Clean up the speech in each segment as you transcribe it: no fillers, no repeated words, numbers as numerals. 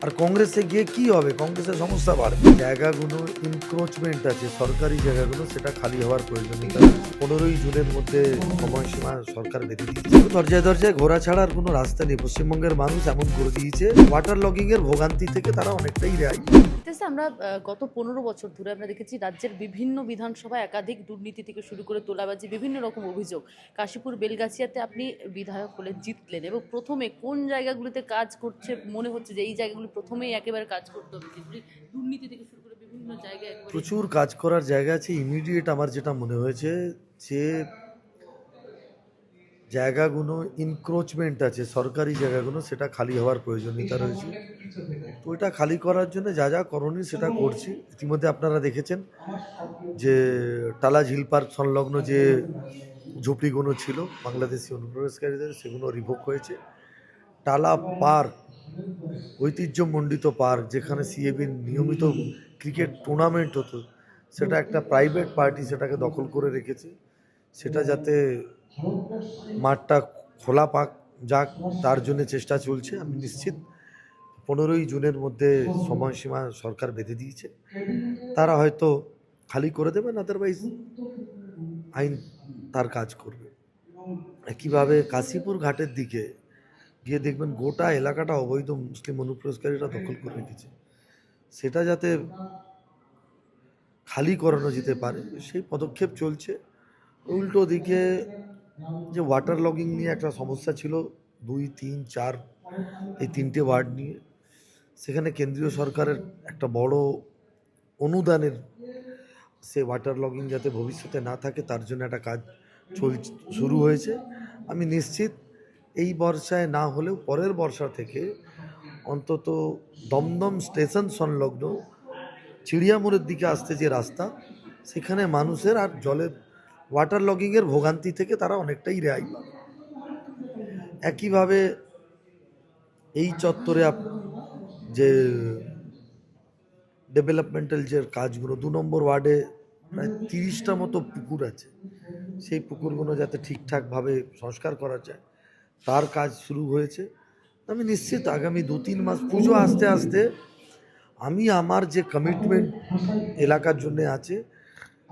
আর কংগ্রেসে গিয়ে কি হবে? কংগ্রেসের সমস্যা বাড়বে। জায়গাগুলো ইনক্রোচমেন্ট আছে, সরকারি জায়গাগুলো, সেটা খালি হওয়ার প্রয়োজনীয়তা রয়েছে। 15ই জুনের মধ্যে সময়সীমা সরকার বেঁধে দিয়েছে। দরজায় দরজায় ঘোরা ছাড়া আর কোনো রাস্তা নেই। পশ্চিমবঙ্গের মানুষ এমন করে দিয়েছে, ওয়াটার লগিং এর ভোগান্তি থেকে তারা অনেকটাই রেহাই। আমরা গত 15 বছর ধরে আমরা দেখেছি রাজ্যের বিভিন্ন বিধানসভায় একাধিক দুর্নীতি থেকে শুরু করে তোলাবাজি বিভিন্ন রকম অভিযোগ। কাশীপুর বেলগাছিয়াতে আপনি বিধায়ক হলেন, জিতলেন, এবং প্রথমে কোন জায়গাগুলিতে কাজ করছে মনে হচ্ছে যে এই জায়গাগুলি প্রথমেই একেবারে কাজ করতে হবে, যেগুলি দুর্নীতি থেকে শুরু করে বিভিন্ন জায়গায় প্রচুর কাজ করার জায়গা আছে। ইমিডিয়েট আমার যেটা মনে হয়েছে যে জায়গাগুলো ইনক্রোচমেন্ট আছে, সরকারি জায়গাগুলো, সেটা খালি হওয়ার প্রয়োজনীয়তা রয়েছে। তো ওইটা খালি করার জন্য যা যা করণীয় সেটা করছি। ইতিমধ্যে আপনারা দেখেছেন যে টালা ঝিল পার্ক সংলগ্ন যে ঝুপড়িগুলো ছিল বাংলাদেশি অনুপ্রবেশকারীদের, সেগুলো রিভোক হয়েছে। টালা পার্ক, ঐতিহ্যমণ্ডিত পার্ক, যেখানে সিএবির নিয়মিত ক্রিকেট টুর্নামেন্ট হতো, সেটা একটা প্রাইভেট পার্টি সেটাকে দখল করে রেখেছে। সেটা যাতে মাঠটা খোলা পাক যাক, তার জন্য চেষ্টা চলছে। আমি নিশ্চিত 15ই জুনের মধ্যে সময়সীমা সরকার বেঁধে দিয়েছে, তারা হয়তো খালি করে দেবেন, আদারওয়াইজ আইন তার কাজ করবে। একইভাবে কাশীপুর ঘাটের দিকে গিয়ে দেখবেন গোটা এলাকাটা অবৈধ মুসলিম অনুপ্রবেশকারীরা দখল করে রেখেছে। সেটা যাতে খালি করানো যেতে পারে সেই পদক্ষেপ চলছে। উল্টো দিকে যে ওয়াটার লগিং নিয়ে একটা সমস্যা ছিল, 2, 3, 4 এই 3টে ওয়ার্ড নিয়ে, সেখানে কেন্দ্রীয় সরকারের একটা বড় অনুদানের সে ওয়াটার লগিং যাতে ভবিষ্যতে না থাকে তার জন্য একটা কাজ শুরু হয়েছে। আমি নিশ্চিত এই বর্ষায় না হলেও পরের বর্ষা থেকে অন্তত দমদম স্টেশন সংলগ্ন চিড়িয়ামোড়ের দিকে আসতে যে রাস্তা, সেখানে মানুষের আর জলের ওয়াটার লগিংয়ের ভোগান্তি থেকে তারা অনেকটাই রেহাই পাবে। একইভাবে এই চত্বরে যে ডেভেলপমেন্টাল যে কাজগুলো, 2 নম্বর ওয়ার্ডে প্রায় 30টা মতো পুকুর আছে, সেই পুকুরগুলো যাতে ঠিকঠাকভাবে সংস্কার করা যায় তার কাজ শুরু হয়েছে। আমি নিশ্চিত আগামী 2-3 মাস, পুজো আসতে আসতে, আমি আমার যে কমিটমেন্ট এলাকার জন্য আছে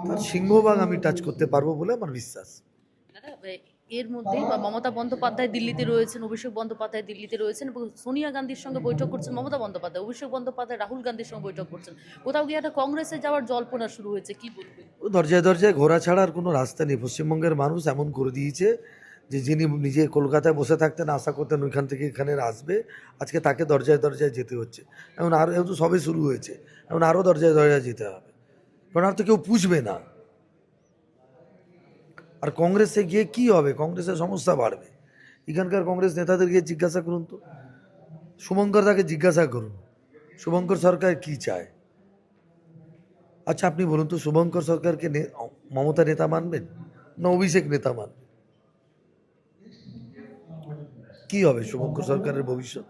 তার সিংহভাগ আমি টাচ করতে পারবো বলে আমার বিশ্বাস। এর মধ্যেই মমতা বন্দ্যোপাধ্যায় দিল্লিতে রয়েছেন, অভিষেক বন্দ্যোপাধ্যায় দিল্লিতে রয়েছেন, এবং সোনিয়া গান্ধীর সঙ্গে বৈঠক করছেন মমতা বন্দ্যোপাধ্যায়, অভিষেক বন্দ্যোপাধ্যায় রাহুল গান্ধীর সঙ্গে বৈঠক করছেন। কোথাও গিয়ে একটা কংগ্রেসে যাওয়ার জল্পনা শুরু হয়েছে, কি বলবেন? দরজায় দরজায় ঘোরা ছাড়া আর কোনো রাস্তা নেই। পশ্চিমবঙ্গের মানুষ এমন করে দিয়েছে যে যিনি নিজে কলকাতায় বসে থাকতেন, আশা করতেন ওইখান থেকে এখানে আসবে, আজকে তাকে দরজায় দরজায় যেতে হচ্ছে। এখন আরও, যেহেতু সবে শুরু হয়েছে, এখন আরও দরজায় দরজায় যেতে হবে, কারণ আর তো কেউ পুষবে না। আর কংগ্রেসে গিয়ে কি হবে? কংগ্রেসের সমস্যা বাড়বে। এখানকার কংগ্রেস নেতাদেরকে জিজ্ঞাসা করুন তো, শুভঙ্কর দাকে জিজ্ঞাসা করুন শুভঙ্কর সরকার কি চায়। আচ্ছা আপনি বলুন তো, শুভঙ্কর সরকারকে মমতা নেতা মানবেন না অভিষেক নেতা মানবেন? কি হবে শুভঙ্কর সরকারের ভবিষ্যৎ?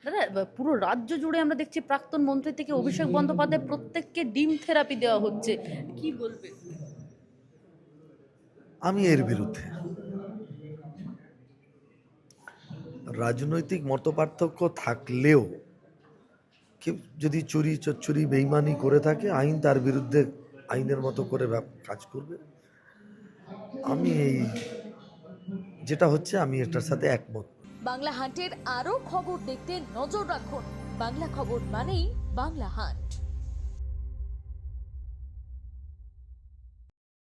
দাদা, পুরো রাজ্য জুড়ে আমরা দেখছি প্রাক্তন মন্ত্রী থেকে অভিষেক বন্দ্যোপাধ্যায় প্রত্যেককে ডিম থেরাপি দেওয়া হচ্ছে, কি বলবেন? আমি এর বিরুদ্ধে। রাজনৈতিক মতপার্থক্য থাকলেও কেউ যদি চুরি চচ্চুরি বেইমানি করে থাকে, আইন তার বিরুদ্ধে আইনের মতো করে কাজ করবে। আমি এই যেটা হচ্ছে, আমি এটার সাথে একমত। বাংলা হান্টের আরও খবর দেখতে নজর রাখুন। বাংলা খবর মানেই বাংলা হান্ট।